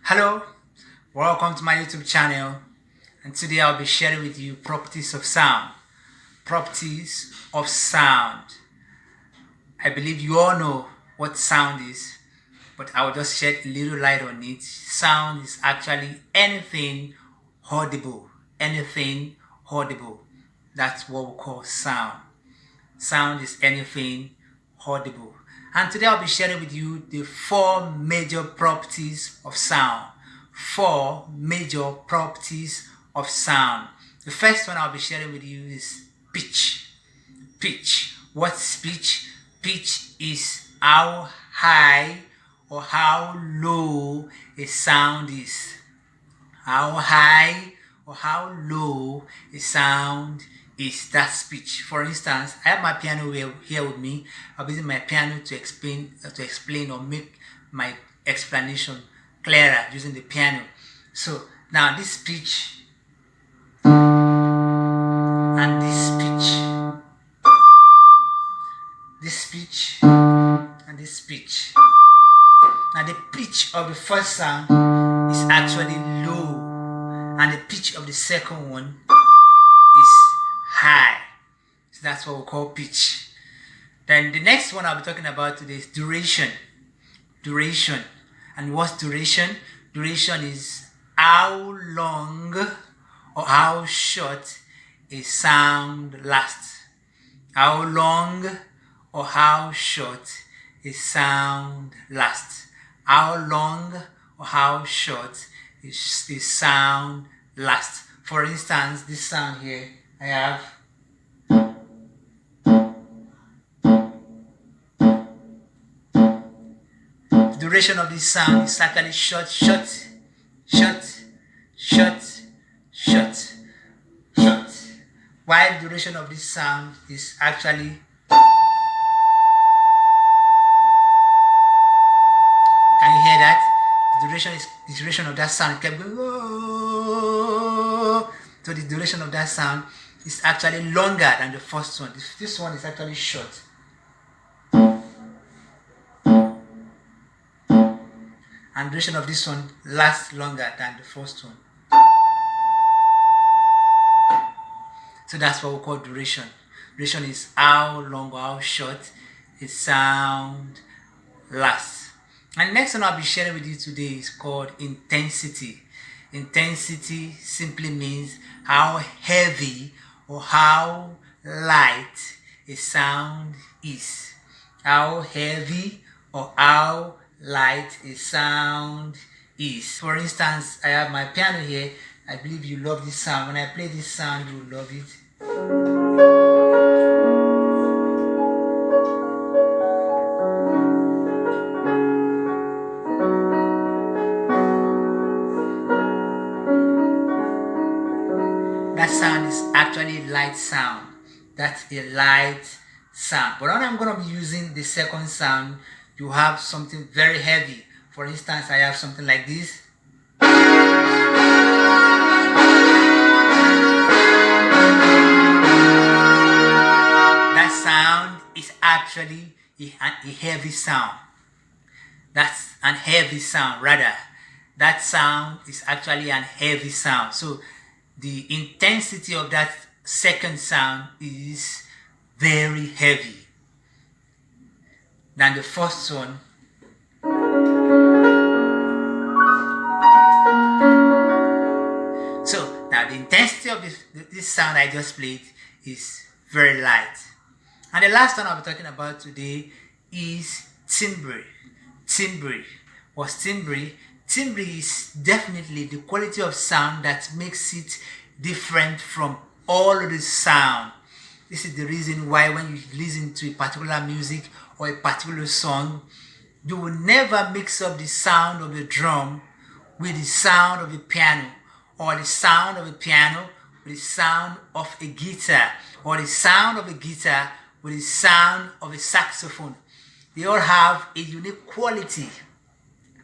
Hello, welcome to my YouTube channel, and today I'll be sharing with you properties of sound. Properties of sound. I believe you all know what sound is, but I will just shed a little light on it. Sound is actually anything audible. Anything audible. That's what we call sound. Sound is anything audible. And today I'll be sharing with you the 4 major properties of sound. 4 major properties of sound. The first one I'll be sharing with you is pitch. Pitch. What's pitch? Pitch is how high or how low a sound is. How high or how low a sound is. That's pitch. For instance, I have my piano here with me. I'll be using my piano to explain or make my explanation clearer using the piano. So now this pitch and this pitch and this pitch. Now the pitch of the first sound is actually low, and the pitch of the second one is high. So that's what we call pitch. Then the next one I'll be talking about today is duration. Duration. And what's duration? Duration is how long or how short a sound lasts. How long or how short a sound lasts. How long or how short a sound lasts. For instance, this sound here, I have the duration of this sound is actually short. While the duration of this sound is actually can you hear that? The duration of that sound kept going. So the duration of that sound is actually longer than the first one. This one is actually short. And the duration of this one lasts longer than the first one. So that's what we call duration. Duration is how long or how short a sound lasts. And next one I'll be sharing with you today is called intensity. Intensity simply means how heavy or how light a sound is. How heavy or how light a sound is. For instance, I have my piano here. I believe you love this sound. When I play this sound, you will love it. That sound is actually a light sound. That's a light sound. But when I'm going to be using the second sound, you have something very heavy. For instance, I have something like this. That sound is actually a heavy sound. That's an heavy sound rather. That sound is actually an heavy sound. So the intensity of that second sound is very heavy than the first one. So now the intensity of this sound I just played is very light. And the last one I'll be talking about today is timbre. Timbre. What's timbre? Timbre is definitely the quality of sound that makes it different from all of the sound. This is the reason why when you listen to a particular music or a particular song, you will never mix up the sound of the drum with the sound of the piano, or the sound of a piano with the sound of a guitar, or the sound of a guitar with the sound of a saxophone. They all have a unique quality.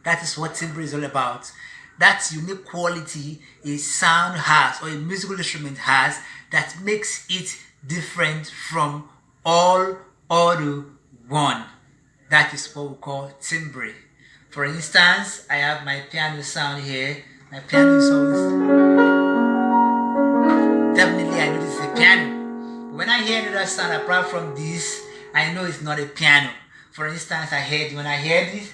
That is what timbre is all about. That unique quality a sound has or a musical instrument has that makes it different from all other one. That is what we call timbre. For instance, I have my piano sound here. My piano is always, definitely I know this is a piano. When I hear another sound apart from this, I know it's not a piano. For instance, when I hear this,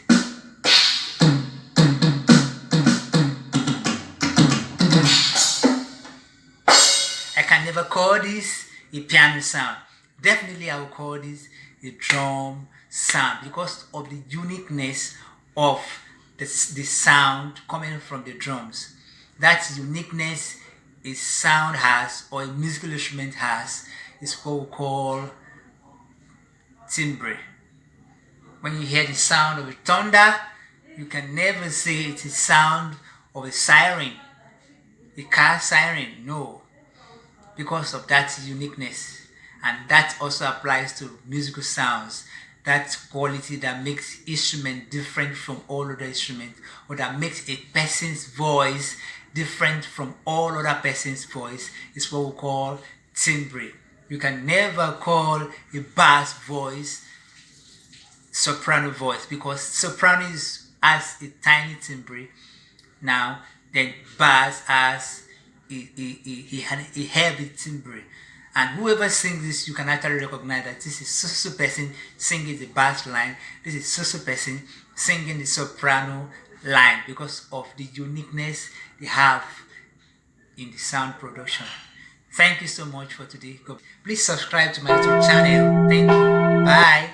I can never call this a piano sound. Definitely I will call this a drum sound because of the uniqueness of the sound coming from the drums. That uniqueness a sound has, or a musical instrument has, is what we call timbre. When you hear the sound of a thunder, you can never say it's a sound of a siren, a car siren. No, because of that uniqueness. And that also applies to musical sounds. That quality that makes instrument different from all other instruments, or that makes a person's voice different from all other person's voice, is what we call timbre. You can never call a bass voice soprano voice, because soprano has a tiny timbre. Now, then bass has a heavy timbre. And whoever sings this, you can actually recognize that this is so person singing the bass line, this is so person singing the soprano line, because of the uniqueness they have in the sound production. Thank you so much for today. Please subscribe to my YouTube channel. Thank you. Bye.